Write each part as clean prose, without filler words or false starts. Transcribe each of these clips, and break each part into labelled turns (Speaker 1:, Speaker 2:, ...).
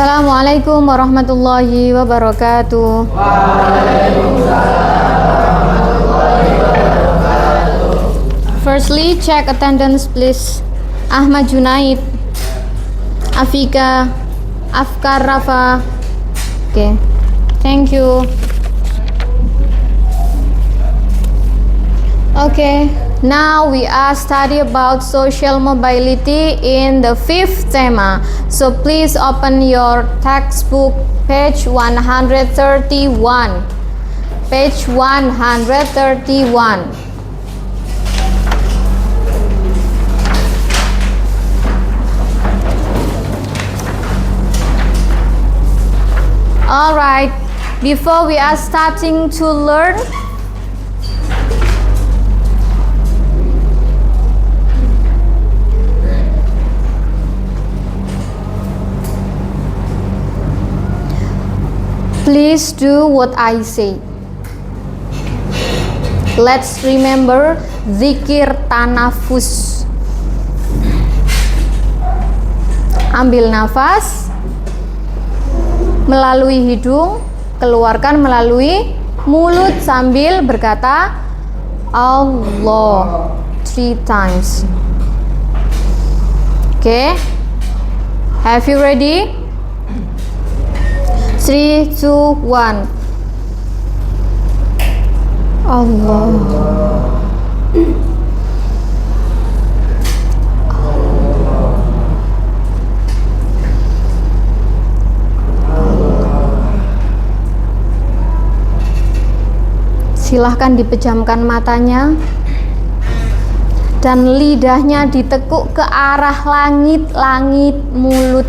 Speaker 1: Assalamualaikum warahmatullahi wabarakatuh. Firstly, check attendance please. Ahmad Junaid, Afika, Afkar Rafa. Okay, thank you. Okay, now we are study about social mobility in the fifth tema. So please open your textbook, page 131. Page 131. All right, before we are starting to learn, please do what I say. Let's remember zikir tanafus. Ambil nafas melalui hidung, keluarkan melalui mulut sambil berkata Allah 3 times. Okay, have you ready? 3, 2, 1. Allah. Silahkan dipejamkan matanya dan lidahnya ditekuk ke arah langit-langit mulut.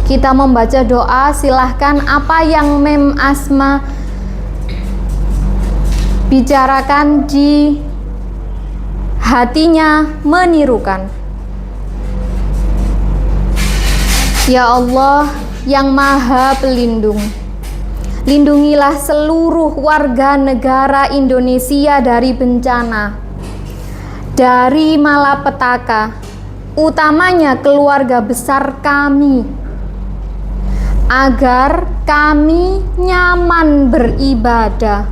Speaker 1: Kita membaca doa, silahkan apa yang Mem Asma bicarakan di hatinya menirukan. Ya Allah yang Maha Pelindung, lindungilah seluruh warga negara Indonesia dari bencana, dari malapetaka, utamanya keluarga besar kami, agar kami nyaman beribadah,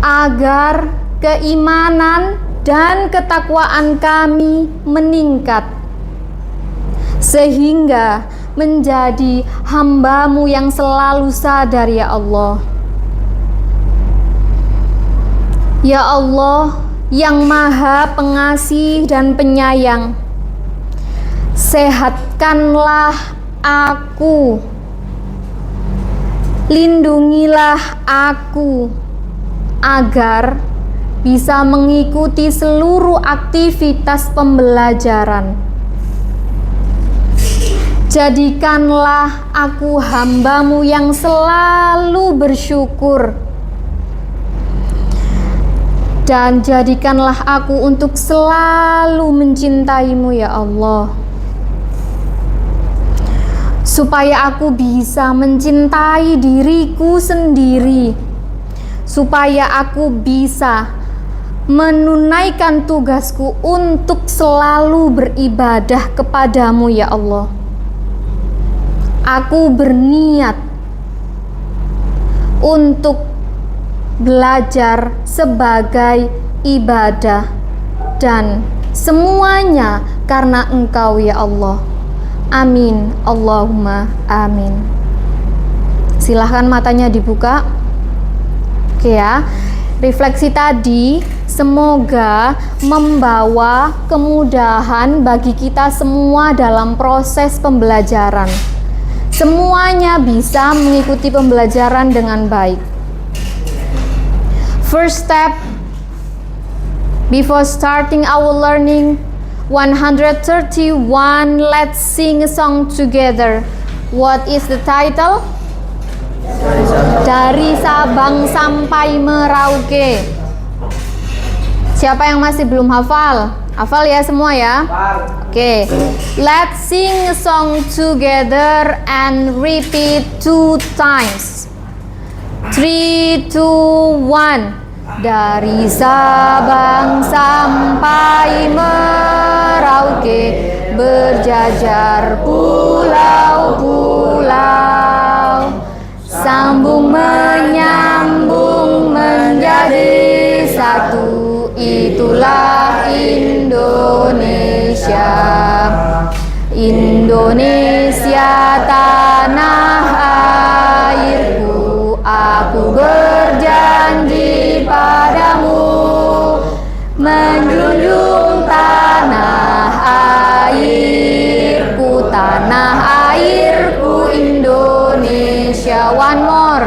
Speaker 1: agar keimanan dan ketakwaan kami meningkat, sehingga menjadi hamba-Mu yang selalu sadar ya Allah. Ya Allah yang Maha Pengasih dan Penyayang, sehatkanlah aku, lindungilah aku, agar bisa mengikuti seluruh aktivitas pembelajaran. Jadikanlah aku hamba-Mu yang selalu bersyukur, dan jadikanlah aku untuk selalu mencintai-Mu ya Allah, supaya aku bisa mencintai diriku sendiri, supaya aku bisa menunaikan tugasku untuk selalu beribadah kepadamu ya Allah. Aku berniat untuk belajar sebagai ibadah dan semuanya karena Engkau ya Allah. Amin, Allahumma amin. Silahkan matanya dibuka. Oke ya, refleksi tadi semoga membawa kemudahan bagi kita semua dalam proses pembelajaran. Semuanya bisa mengikuti pembelajaran dengan baik. First step before starting our learning, 131, let's sing a song together. What is the title? Dari Sabang sampai Merauke. Siapa yang masih belum hafal? Hafal ya semua ya? Oke, let's sing a song together and repeat 2 times. 3, 2, 1. Dari Sabang sampai Merauke, berjajar pulau-pulau, sambung menyambung menjadi satu, itulah Indonesia. Indonesia tanah airku, aku berjanji padamu, menjunjung tanah airku, tanah airku Indonesia. One more.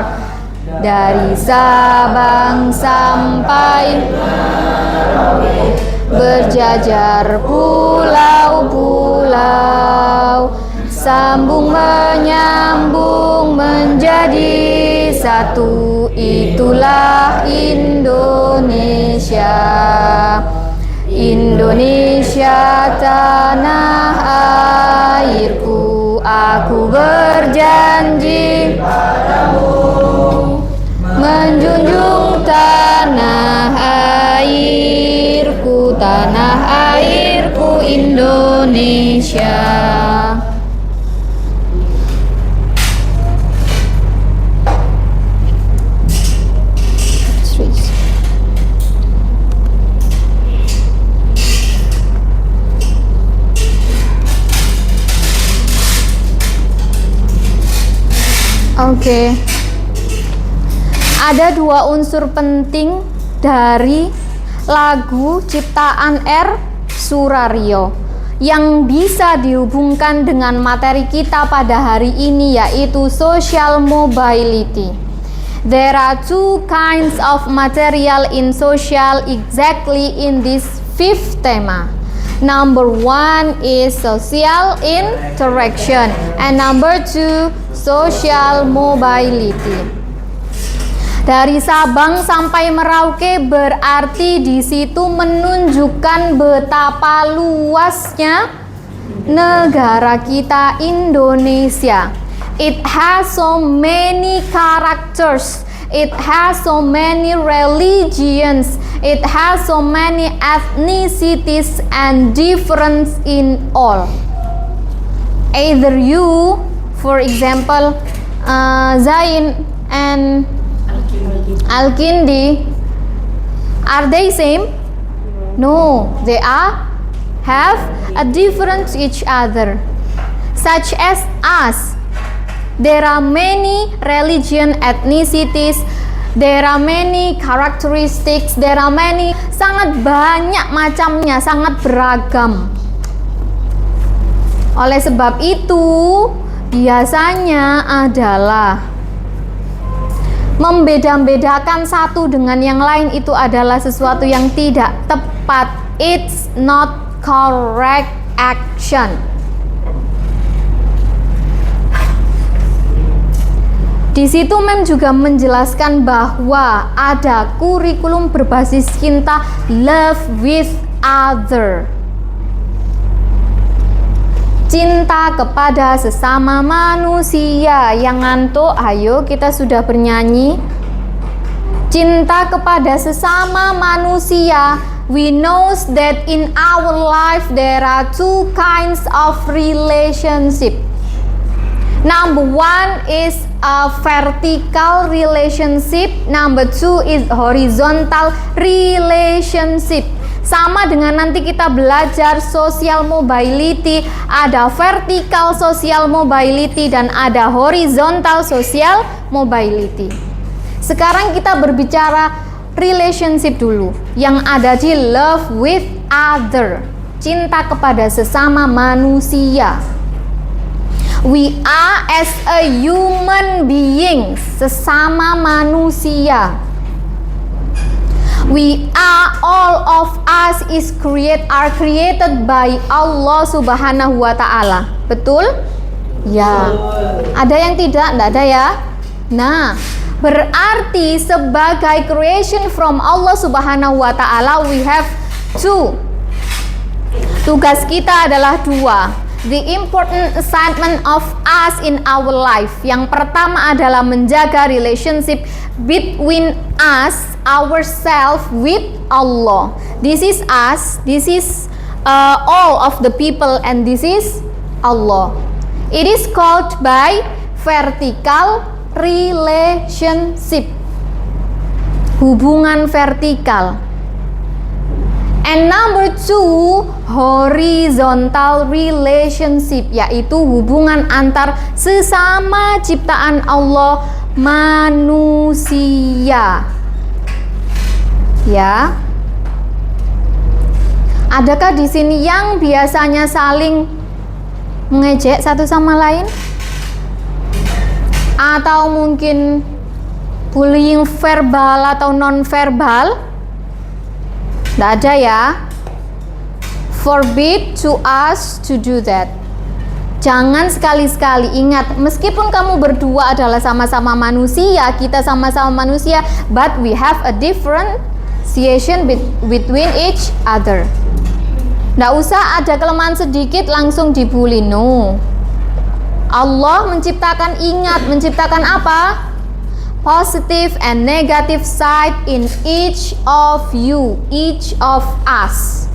Speaker 1: Dari Sabang sampai Merauke, berjajar pulau-pulau, sambung menyambung menjadi satu, itulah Indonesia. Indonesia tanah airku, aku berjanji padamu, menjunjung tanah airku, tanah airku Indonesia. Oke. Ada dua unsur penting dari lagu ciptaan R. Suraryo yang bisa dihubungkan dengan materi kita pada hari ini, yaitu social mobility. There are two kinds of material in social exactly in this fifth tema. Number one is social interaction and number two social mobility. Dari Sabang sampai Merauke berarti di situ menunjukkan betapa luasnya negara kita Indonesia. It has so many characters. It has so many religions. It has so many ethnicities and difference in all. Either you, for example, Zain and Al-Kindi, are they same? No, they have a difference each other. Such as us, there are many religion, ethnicities, there are many characteristics, there are many, sangat banyak macamnya, sangat beragam. Oleh sebab itu, biasanya adalah membeda-bedakan satu dengan yang lain itu adalah sesuatu yang tidak tepat. It's not correct action. Di situ Mem juga menjelaskan bahwa ada kurikulum berbasis cinta, love with other. Cinta kepada sesama manusia. Yang ngantuk, ayo kita sudah bernyanyi. Cinta kepada sesama manusia. We know that in our life there are two kinds of relationship. Number one is a vertical relationship. Number two is horizontal relationship. Sama dengan nanti kita belajar social mobility, ada vertical social mobility dan ada horizontal social mobility. Sekarang kita berbicara relationship dulu, yang ada di love with other, cinta kepada sesama manusia. We are as a human being, sesama manusia. We are, all of us are created by Allah Subhanahu wa Ta'ala. Betul? Ya. Ada yang tidak? Tidak ada ya? Nah, berarti sebagai creation from Allah Subhanahu wa Ta'ala, we have two. Tugas kita adalah dua. the important assignment of us in our life. Yang pertama adalah menjaga relationship between us, ourselves with Allah. This is us, this is all of the people, and this is Allah. It is called by vertical relationship, hubungan vertikal. And number 2, horizontal relationship, yaitu hubungan antar sesama ciptaan Allah, manusia. Ya. Adakah di sini yang biasanya saling mengejek satu sama lain? Atau mungkin bullying verbal atau non-verbal? Tidak ada ya. Forbid to us to do that. Jangan sekali-sekali. Ingat, meskipun kamu berdua adalah sama-sama manusia, kita sama-sama manusia, but we have a differentiation between each other. Tidak usah ada kelemahan sedikit langsung dibully. No. Allah menciptakan, ingat, menciptakan apa? Positive and negative side in each of you, each of us.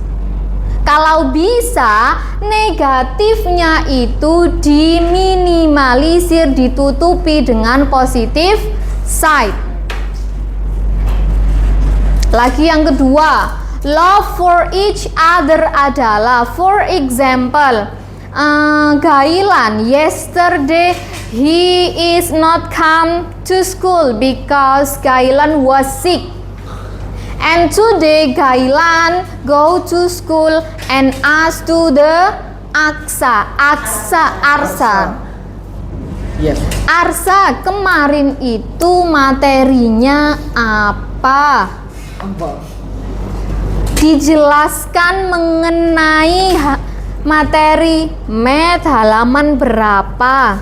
Speaker 1: Kalau bisa, negatifnya itu diminimalisir, ditutupi dengan positive side. Lagi yang kedua, love for each other adalah, for example, Gailan, yesterday he is not come to school because Gailan was sick. And today Gailan go to school and ask to the Arsa.
Speaker 2: Yes.
Speaker 1: Arsa, kemarin itu materinya apa? Dijelaskan mengenai materi math halaman berapa?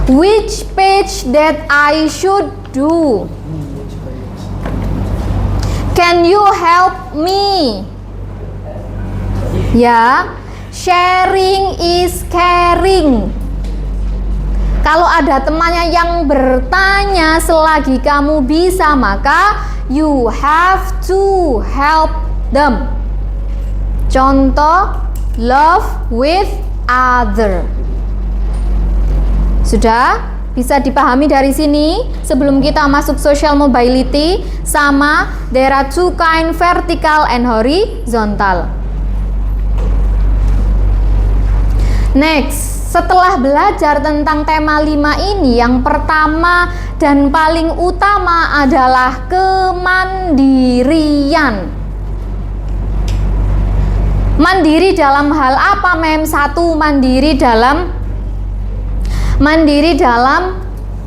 Speaker 1: Which page that I should do? Can you help me? Ya, sharing is caring. Kalau ada temannya yang bertanya selagi kamu bisa, maka you have to help them. Contoh, love with other. Sudah bisa dipahami dari sini. Sebelum kita masuk social mobility, sama there are two kind, vertical and horizontal. Next, setelah belajar tentang tema 5 ini, yang pertama dan paling utama adalah kemandirian. Mandiri dalam hal apa, Mem? 1, mandiri dalam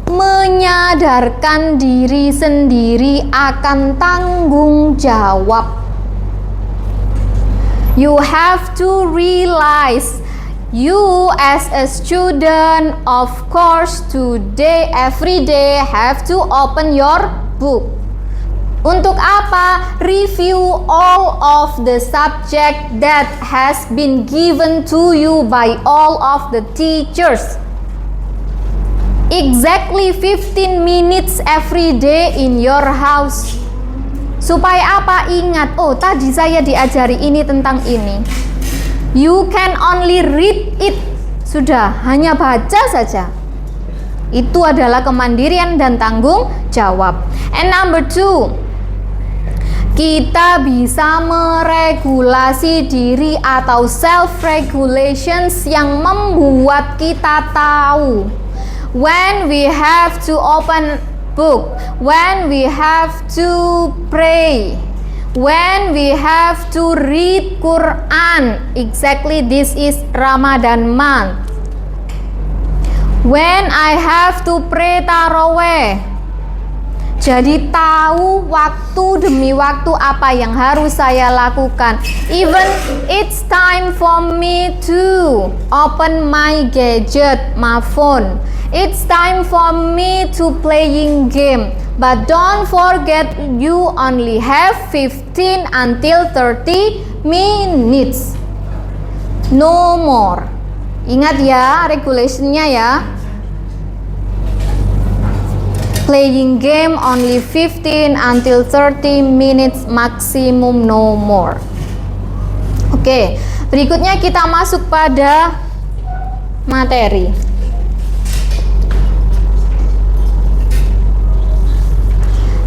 Speaker 1: menyadarkan diri sendiri akan tanggung jawab. You have to realize you as a student, of course, today, every day have to open your book. Untuk apa? Review all of the subject that has been given to you by all of the teachers. Exactly 15 minutes every day in your house. Supaya apa? Ingat, oh tadi saya diajari ini tentang ini. You can only read it. Sudah, hanya baca saja. Itu adalah kemandirian dan tanggung jawab. And number 2, kita bisa meregulasi diri atau self-regulations yang membuat kita tahu when we have to open book, when we have to pray, when we have to read Quran. Exactly, this is Ramadan month. When I have to pray taraweh. Jadi tahu waktu demi waktu apa yang harus saya lakukan. Even it's time for me to open my gadget, my phone. It's time for me to playing game. But don't forget, you only have 15 until 30 minutes. no more. Ingat ya regulationnya ya. Playing game only 15 until 30 minutes maximum, no more. Oke, berikutnya kita masuk pada materi.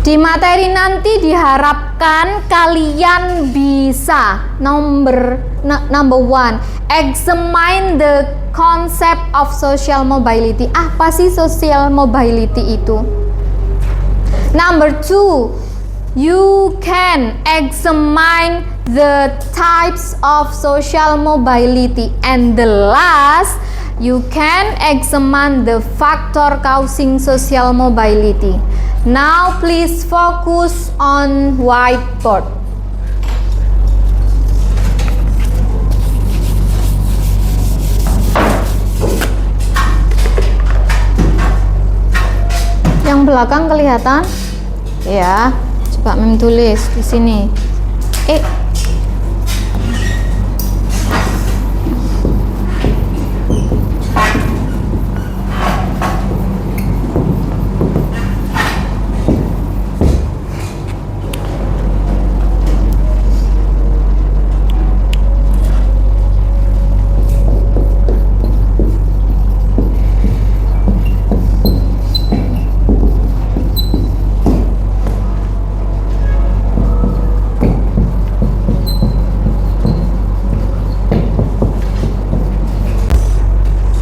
Speaker 1: Di materi nanti diharapkan kalian bisa number one, examine the concept of social mobility. Apa sih social mobility itu? Number two, you can examine the types of social mobility. And the last, you can examine the factor causing social mobility. Now please focus on whiteboard. Yang belakang kelihatan? Ya, coba Mem tulis di sini.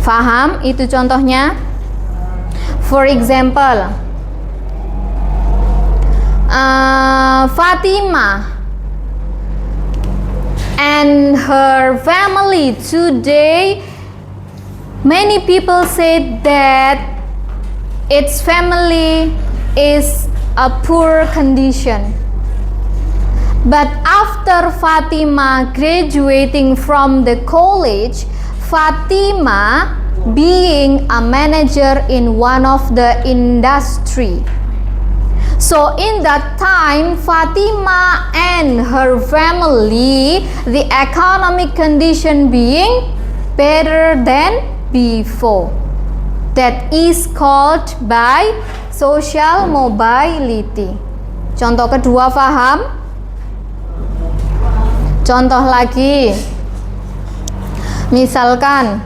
Speaker 1: Paham? Itu contohnya. For example, Fatima and her family today, many people said that its family is a poor condition. But after Fatima graduating from the college, Fatima being a manager in one of the industry. So in that time, Fatima and her family, the economic condition being better than before. That is called by social mobility. Contoh kedua paham? Contoh lagi. Misalkan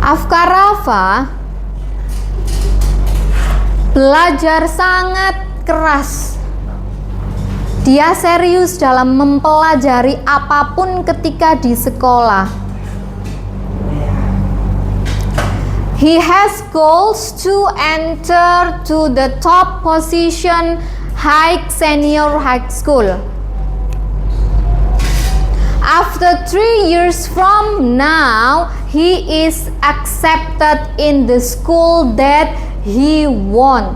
Speaker 1: Afkar Rafa belajar sangat keras. Dia serius dalam mempelajari apapun ketika di sekolah. He has goals to enter to the top position high senior high school. After 3 years from now, he is accepted in the school that he want.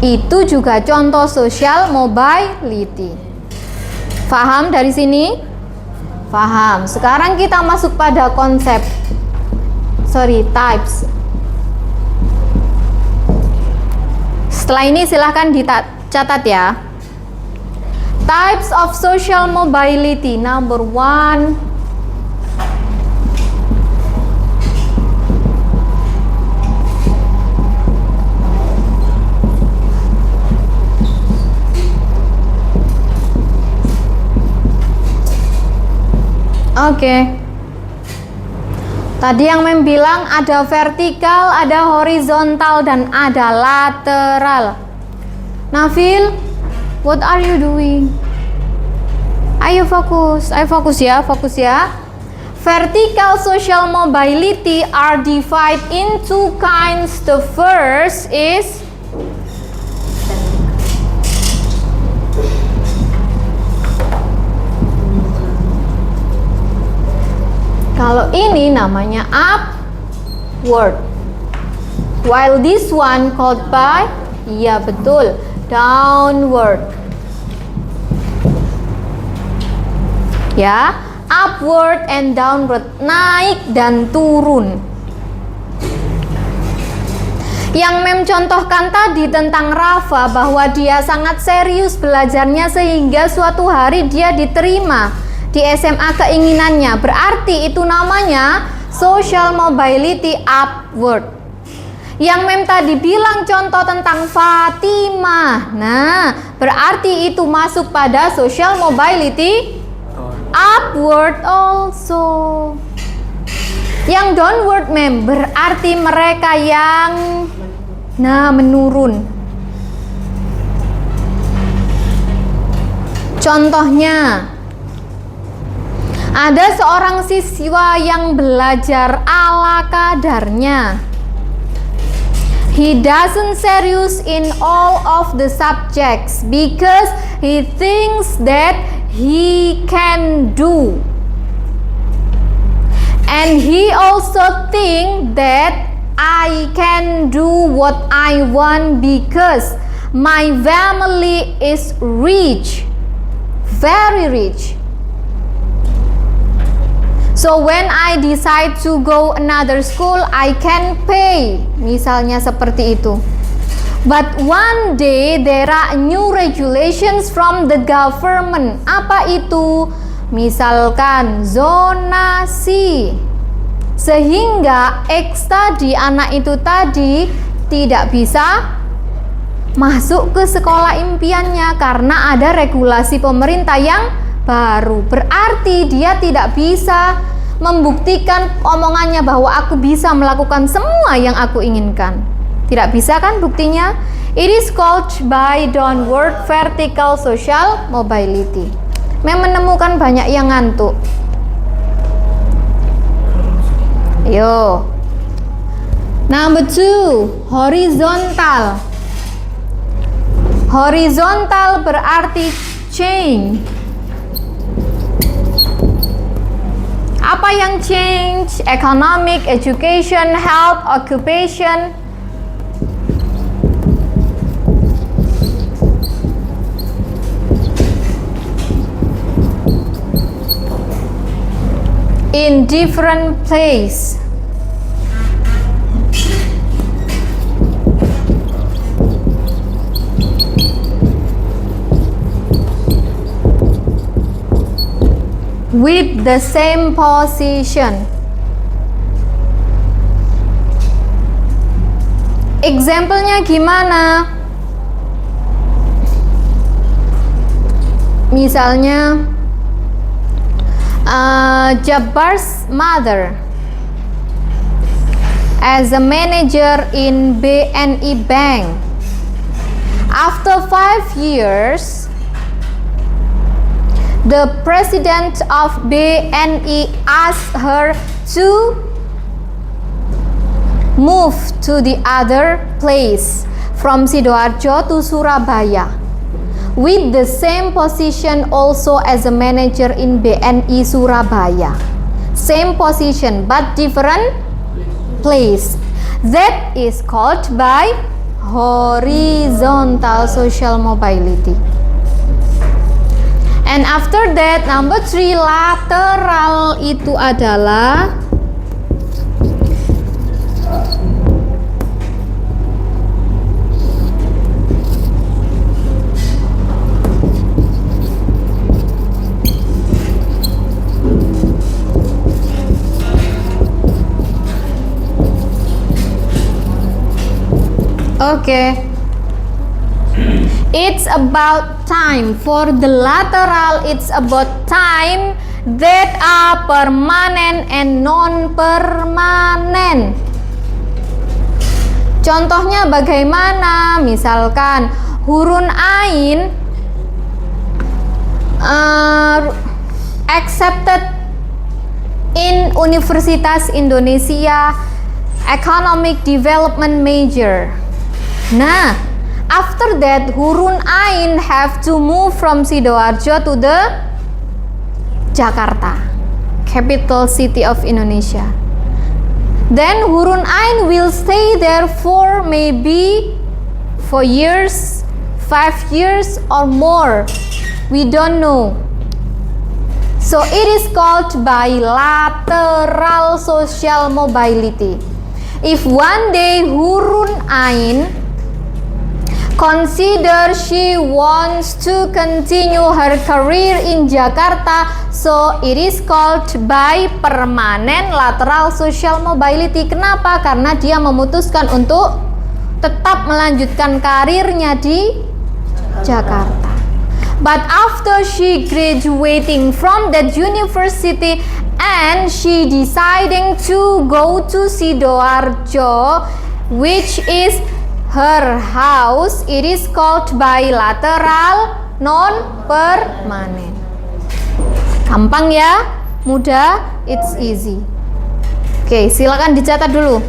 Speaker 1: Itu juga contoh social mobility. Paham dari sini? Paham. Sekarang kita masuk pada konsep. Types. Setelah ini silahkan dicatat ya. Types of social mobility. Number one, Oke. Tadi yang Mem bilang ada vertikal, ada horizontal, dan ada lateral. Nafil, what are you doing? Ayo fokus ya, fokus ya. Vertical social mobility are divided into kinds. The first is kalau ini namanya upward. While this one called by, iya betul, downward. Ya, upward and downward, naik dan turun. Yang Mem contohkan tadi tentang Rafa, bahwa dia sangat serius belajarnya sehingga suatu hari dia diterima di SMA keinginannya. Berarti itu namanya social mobility upward. Yang Mem tadi bilang contoh tentang Fatimah. Nah, berarti itu masuk pada social mobility upward also. Yang downward Mem berarti mereka yang menurun. Contohnya, ada seorang siswa yang belajar ala kadarnya. He doesn't serious in all of the subjects because he thinks that he can do. And he also think that I can do what I want because my family is rich, very rich. So when I decide to go another school, I can pay. Misalnya seperti itu. But one day there are new regulations from the government. Apa itu? Misalkan zonasi. Sehingga X tadi, anak itu tadi tidak bisa masuk ke sekolah impiannya karena ada regulasi pemerintah yang baru. Berarti dia tidak bisa membuktikan omongannya bahwa aku bisa melakukan semua yang aku inginkan. Tidak bisa kan buktinya? It is called by downward vertical social mobility. Menemukan banyak yang ngantuk. Yo. Number 2, horizontal. Horizontal berarti change. Apa yang change? Economic, education, health, occupation. In different place. With the same position. Example-nya gimana? Misalnya Jabbar's mother as a manager in BNI Bank. After 5 years, the president of BNI asked her to move to the other place from Sidoarjo to Surabaya with the same position also as a manager in BNI Surabaya. Same position but different place. That is called by horizontal social mobility. And after that, number 3, lateral itu adalah it's about time. For the lateral, it's about time that are permanent and non-permanent. Contohnya bagaimana? Misalkan hurun ain accepted in Universitas Indonesia Economic Development major. Nah, after that hurun ain have to move from Sidoarjo to the Jakarta, capital city of Indonesia. Then hurun ain will stay there for maybe 4 years, 5 years or more. We don't know. So it is called bilateral social mobility. If one day hurun ain Consider she wants to continue her career in Jakarta, so it is called by permanent lateral social mobility. Kenapa? Karena dia memutuskan untuk tetap melanjutkan karirnya di Jakarta. But after she graduating from that university and she deciding to go to Sidoarjo, which is her house, it is called bilateral non-permanent. Gampang ya, mudah, it's easy. Oke, silakan dicatat dulu.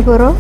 Speaker 1: Bro.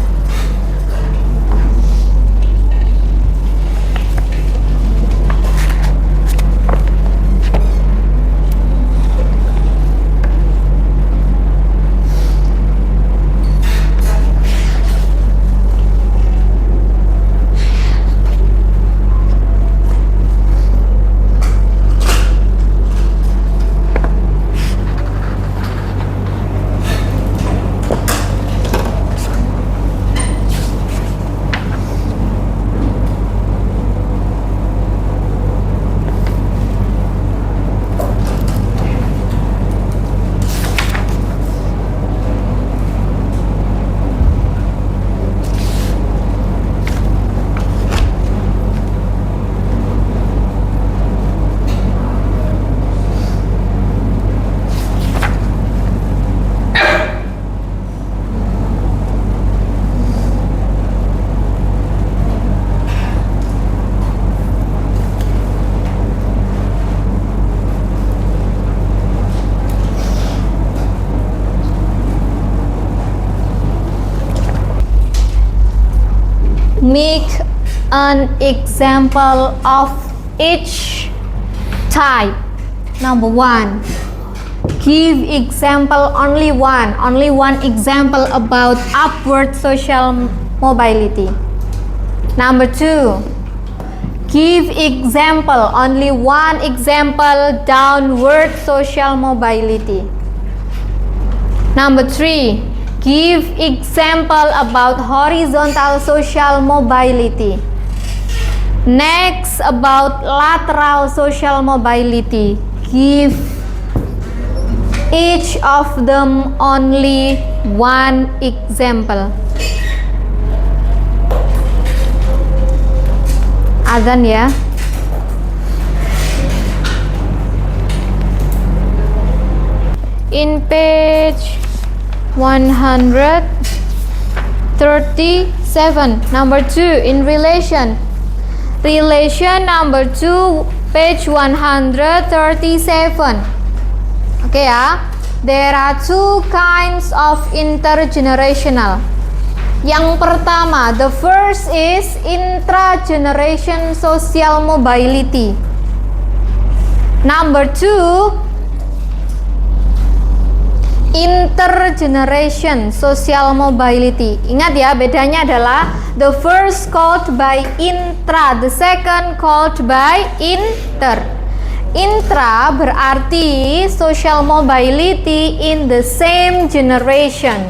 Speaker 1: Make an example of each type. Number 1. Give example only one example about upward social mobility. Number 2. Give example only one example downward social mobility. Number 3. Give example about horizontal social mobility. Next, about lateral social mobility. Give each of them only one example. Azan ya. In page 137, number 2, in relation number 2, page 137. Oke ya, there are two kinds of intergenerational. Yang pertama, the first is intrageneration social mobility. Number 2, intergeneration social mobility. Ingat ya, bedanya adalah the first called by intra, the second called by inter. Intra berarti social mobility in the same generation.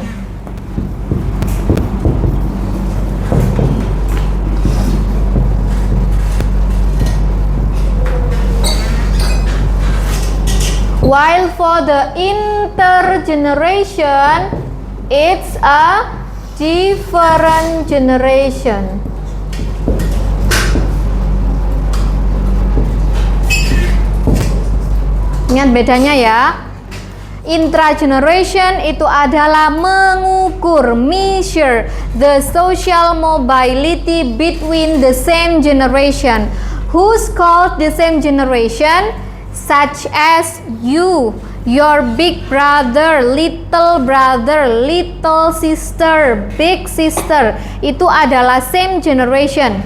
Speaker 1: While for the intergeneration, it's a different generation. Ingat bedanya ya. Intra-generation itu adalah mengukur, measure the social mobility between the same generation. Who's called the same generation? Such as you, your big brother, little sister, big sister. Itu adalah same generation.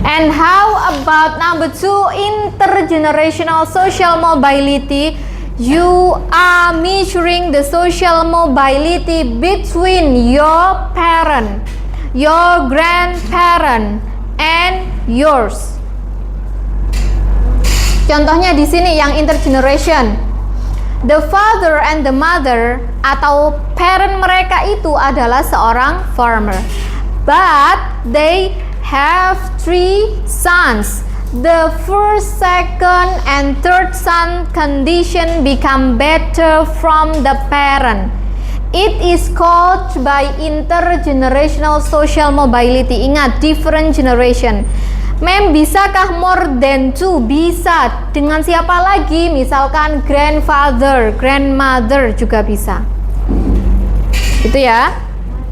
Speaker 1: And how about number 2, intergenerational social mobility? You are measuring the social mobility between your parent, your grandparent, and yours. Contohnya di sini yang intergeneration. The father and the mother atau parent mereka itu adalah seorang farmer. But they have 3 sons. The first, second, and third son condition become better from the parent. It is called by intergenerational social mobility. Ingat, different generation. Mem, bisakah more than 2? Bisa. Dengan siapa lagi? Misalkan grandfather, grandmother juga bisa. Itu ya.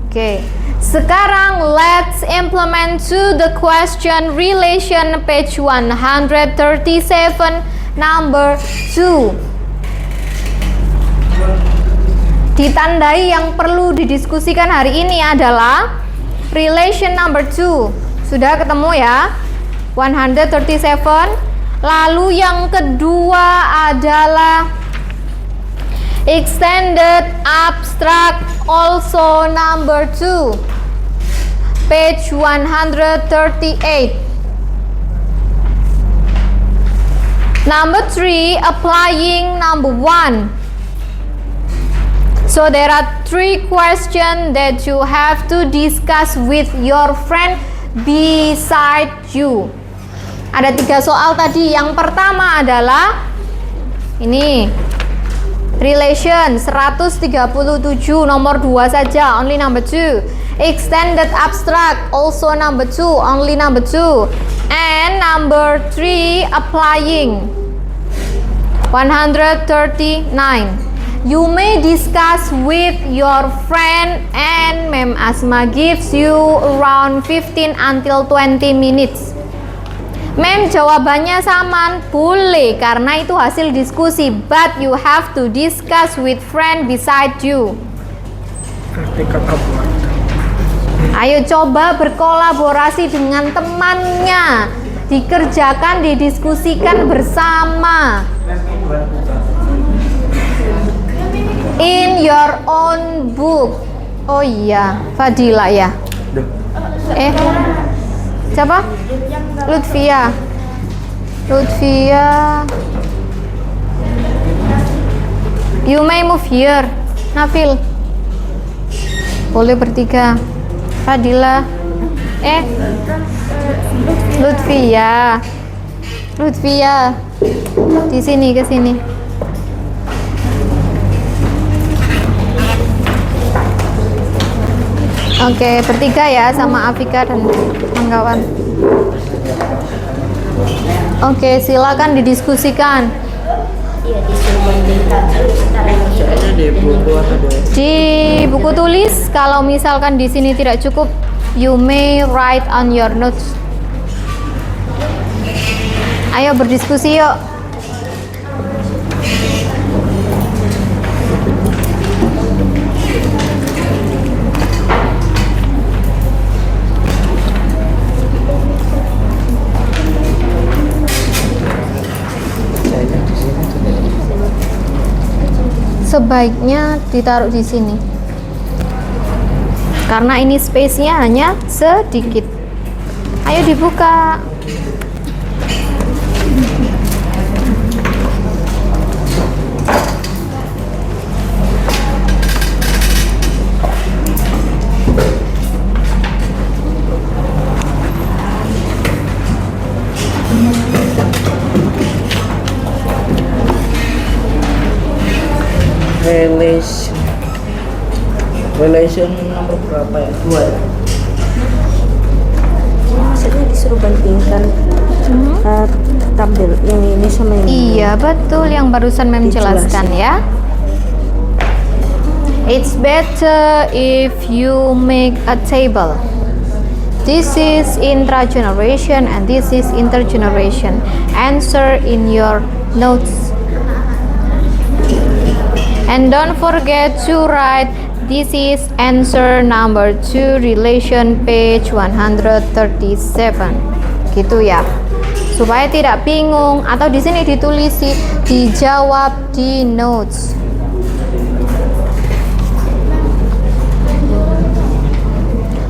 Speaker 1: Oke. Sekarang let's implement to the question relation page 137 number 2. Ditandai yang perlu didiskusikan hari ini adalah relation number 2. Sudah ketemu ya? 137. Lalu yang kedua adalah extended abstract also number 2. Page 138. Number 3, applying number 1. So there are 3 questions that you have to discuss with your friend beside you. Ada 3 soal tadi. Yang pertama adalah ini relation 137 nomor 2 saja, only number 2. Extended abstract also number 2, only number 2. And number 3, applying 139. You may discuss with your friend and Mem Asma gives you around 15 until 20 minutes. Mem, jawabannya sama, boleh karena itu hasil diskusi, but you have to discuss with friend beside you. Ayo coba berkolaborasi dengan temannya, dikerjakan, didiskusikan bersama. In your own book. Oh iya, Fadila ya. Siapa? Lutfia. You may move here. Nafil. Boleh bertiga. Fadila. Lutfia. Di sini, ke sini. Oke, bertiga ya sama Afika dan kawan-kawan. Oke, silakan didiskusikan. Di buku tulis, kalau misalkan di sini tidak cukup, you may write on your notes. Ayo berdiskusi yuk. Sebaiknya ditaruh di sini karena ini space-nya hanya sedikit. Ayo dibuka.
Speaker 2: Relation nomor berapa ya? 2 ya?
Speaker 3: Maksudnya disuruh bandingkan
Speaker 2: tampil yang ini sama ini.
Speaker 1: Iya, betul yang barusan Mem jelaskan ya. It's better if you make a table. This is intra-generation and this is intergeneration. Answer in your notes. And don't forget to write this is answer number 2 relation page 137. Gitu ya. Supaya tidak bingung atau di sini ditulis dijawab di notes.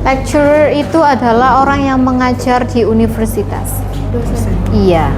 Speaker 1: Lecturer itu adalah orang yang mengajar di universitas. Iya.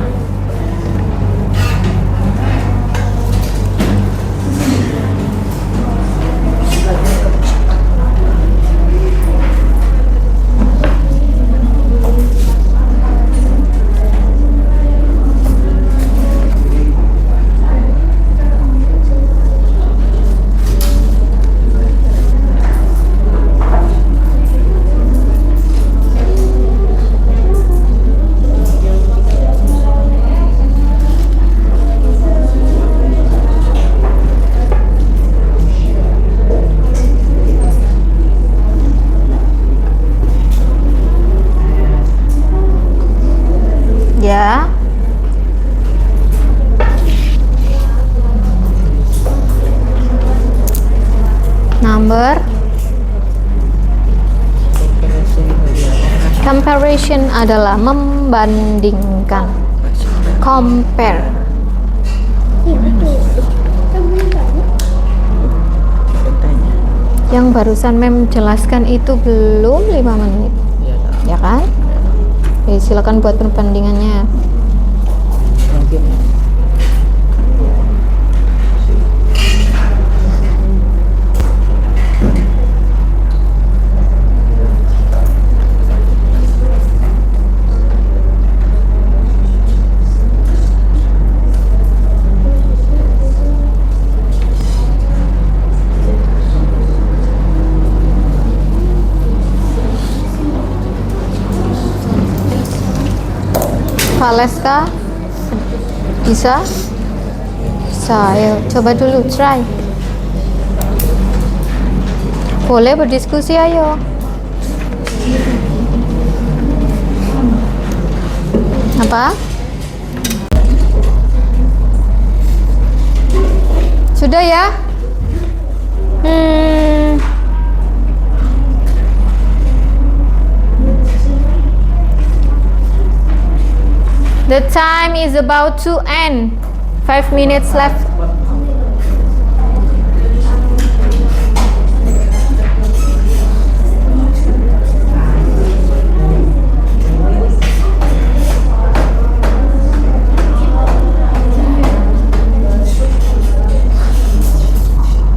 Speaker 1: Ya. Number comparison adalah membandingkan. Compare. Yang barusan Mem jelaskan itu belum 5 menit. Ya kan? Silakan buat perbandingannya. Valeska bisa? Bisa, ayo coba dulu, try. Boleh berdiskusi, ayo. Apa? Sudah ya? The time is about to end. 5 minutes left.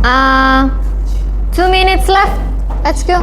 Speaker 1: Uh, 2 minutes left. Let's go.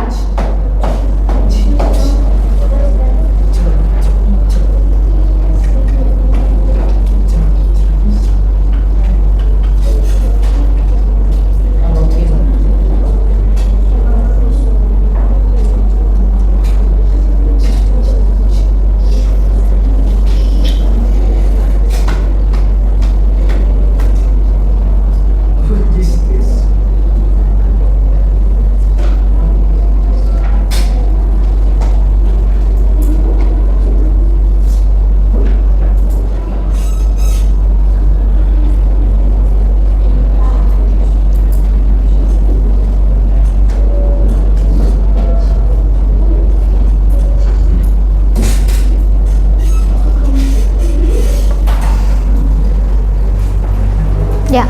Speaker 1: Ya.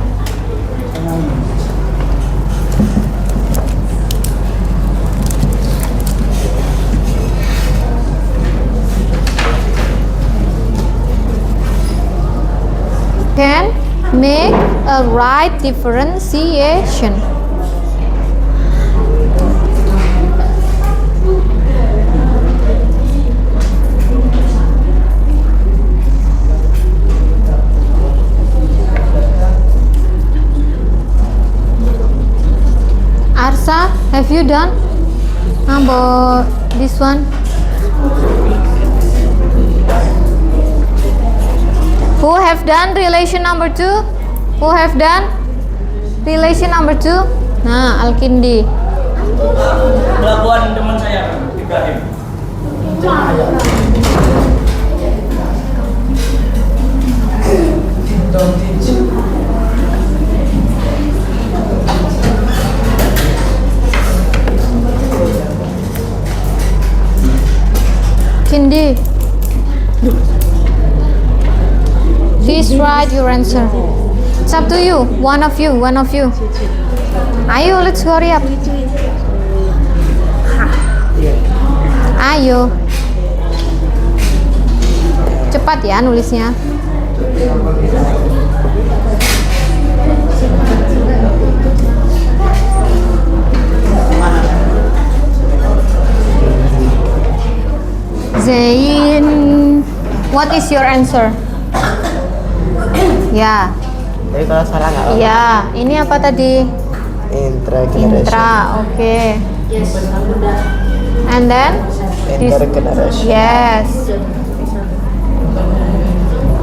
Speaker 1: Can make a right differentiation. Arsa, have you done about this one? Who have done relation number 2? Who have done relation number 2? Nah, Al-Kindi.
Speaker 3: Pelabuhan teman saya 3M.
Speaker 1: Kindi. Please write your answer. It's up to you. One of you. Ayo, let's hurry up. Ayo. Cepat ya nulisnya. Zain, what is your answer? Ya.
Speaker 4: Jadi kalau salah nggak?
Speaker 1: Ya, ini apa tadi?
Speaker 4: Intra-generation.
Speaker 1: Oke. And then?
Speaker 4: Intergeneration.
Speaker 1: Yes.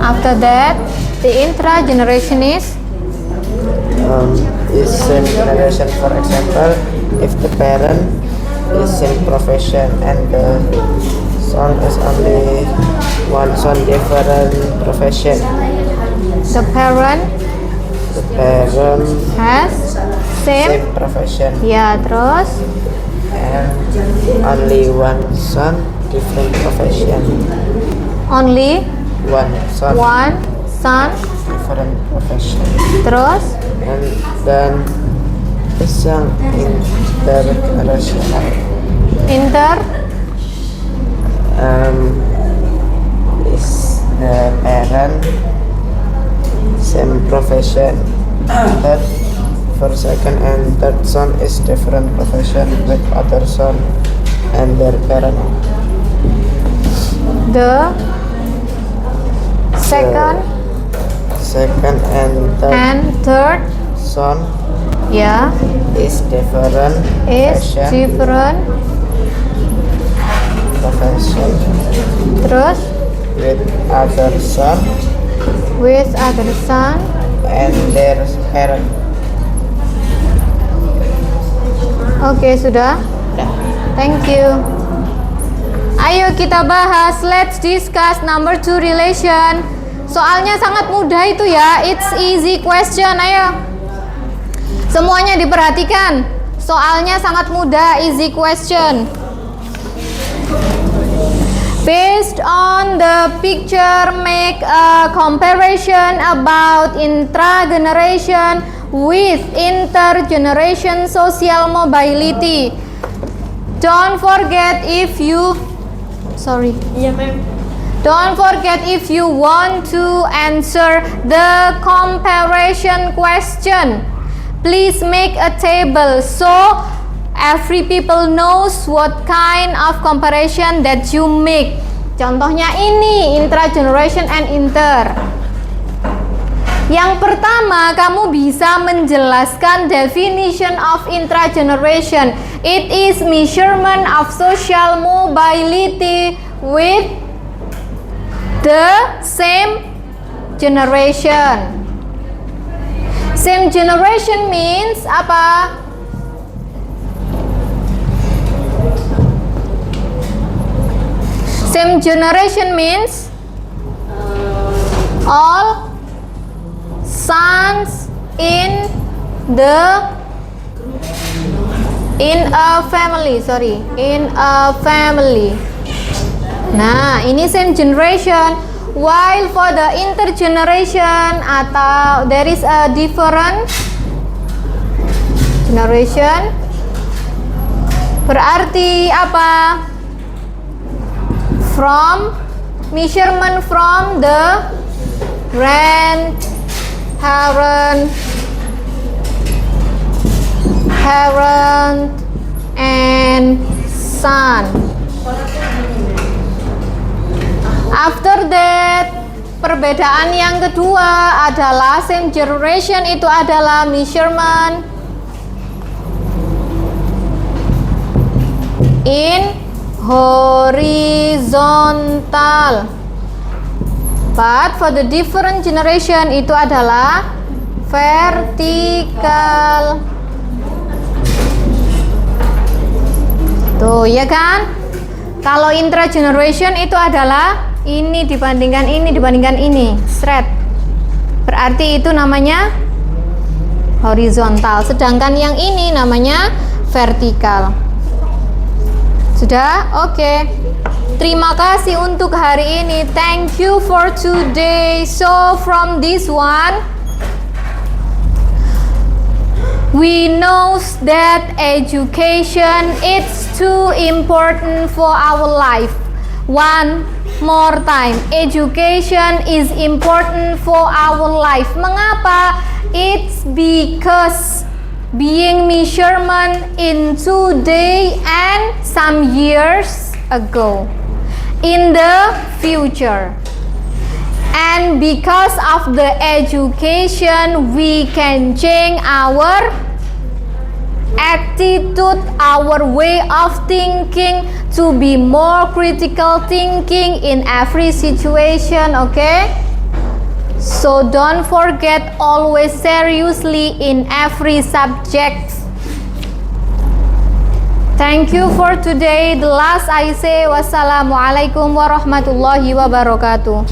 Speaker 1: After that, the intra-generation is?
Speaker 4: Is same generation. For example, if the parent is same profession and the son is only one son different profession.
Speaker 1: The parent has same?
Speaker 4: Same profession
Speaker 1: Ya, terus?
Speaker 4: and only one son different profession.
Speaker 1: Only
Speaker 4: One son
Speaker 1: one son.
Speaker 4: different profession.
Speaker 1: Terus?
Speaker 4: And then is yang intergenerational. Is the parent same profession, but for second and third son is different profession with other son and their parent.
Speaker 1: The second
Speaker 4: Second and
Speaker 1: third
Speaker 4: son
Speaker 1: ya
Speaker 4: is different
Speaker 1: is
Speaker 4: profession,
Speaker 1: different. Terus
Speaker 4: with other son
Speaker 1: with other son.
Speaker 4: and their parent.
Speaker 1: Oke, sudah? Thank you. Ayo kita bahas. Let's discuss number 2 relation. Soalnya sangat mudah itu ya. It's easy question. Ayo. Semuanya diperhatikan. Soalnya sangat mudah, easy question. Based on the picture, make a comparison about intra-generation with intergeneration social mobility. Don't forget if you Don't forget if you want to answer the comparison question. Please make a table so every people knows what kind of comparison that you make. Contohnya ini, intra-generation and inter. Yang pertama, kamu bisa menjelaskan definition of intra-generation. It is measurement of social mobility with the same generation. Same generation means apa? Same generation means all sons in a family. Nah, ini same generation. While for the intergeneration atau there is a different generation, berarti apa? From measurement from the parent and son. After that, perbedaan yang kedua adalah same generation itu adalah measurement in horizontal But for the different generation itu adalah vertikal. Tuh, ya kan? Kalau intra-generation itu adalah ini dibandingkan ini, straight. Berarti itu namanya horizontal. Sedangkan yang ini namanya vertikal. Sudah? Oke. Terima kasih untuk hari ini. Thank you for today. So from this one, we know that education is too important for our life. One more time, education is important for our life. Mengapa? It's because being measurement in today and some years ago, in the future. And because of the education, we can change our attitude, our way of thinking to be more critical thinking in every situation, okay? So don't forget, always seriously in every subject. Thank you for today. The last I say, wassalamualaikum warahmatullahi wabarakatuh.